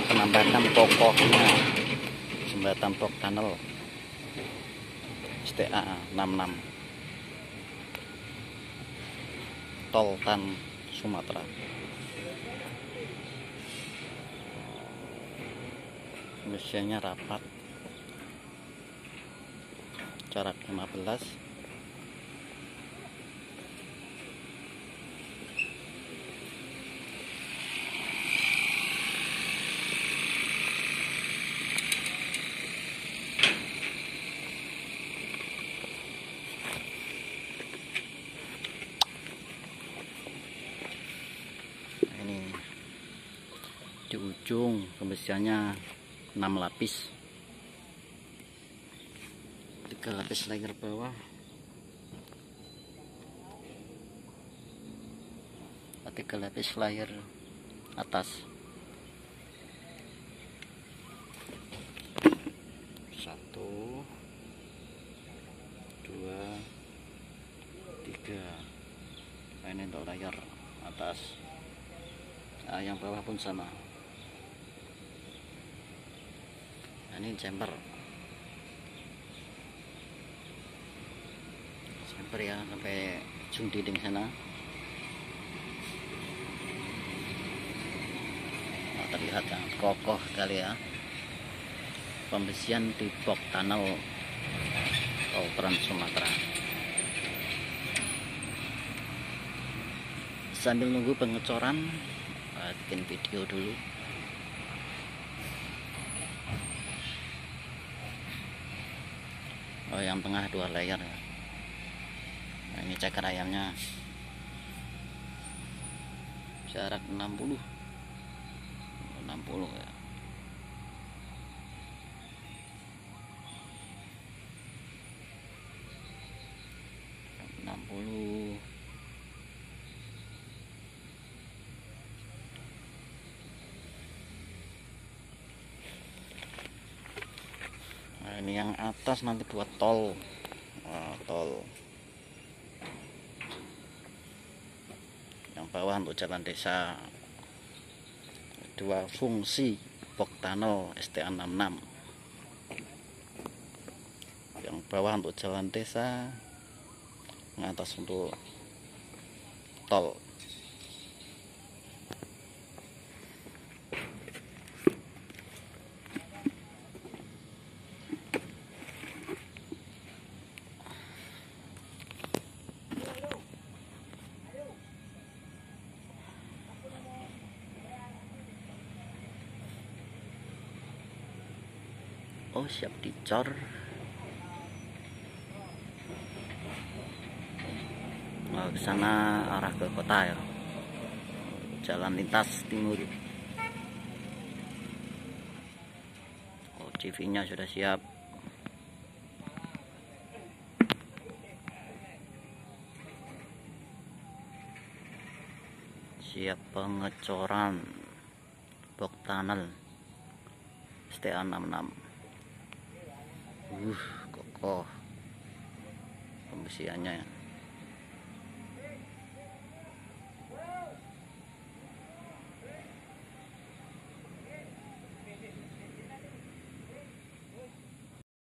penambahan pokoknya jembatan box tunnel STA 66 tol Trans Sumatera. Mesinnya rapat, jarak 15. Ini di ujung pembesiannya 6 lapis, 3 lapis layer bawah, 3 lapis layer atas. 1 2 3. Nah, ini untuk layer atas. Nah, yang bawah pun sama. Nah, ini chamber ya, sampai ujung dinding sana. Nah, terlihat yang kokoh kali ya pembesian di box tunnel tol Trans Sumatera. Sambil nunggu pengecoran, bikin video dulu. Oh, yang tengah 2 layer ya. Nah, ini ceker ayamnya, jarak 60 ya. Nah, ini yang atas nanti buat tol. Tol yang bawah untuk jalan desa. 2 fungsi box tunnel STA 66. Yang bawah untuk jalan desa, yang atas untuk tol. Oh, siap dicor. Nah, ke sana arah ke kota ya. Jalan lintas timur. Oh, CV-nya sudah siap. Siap pengecoran box tunnel STA 66. Kokoh pembesiannya ya.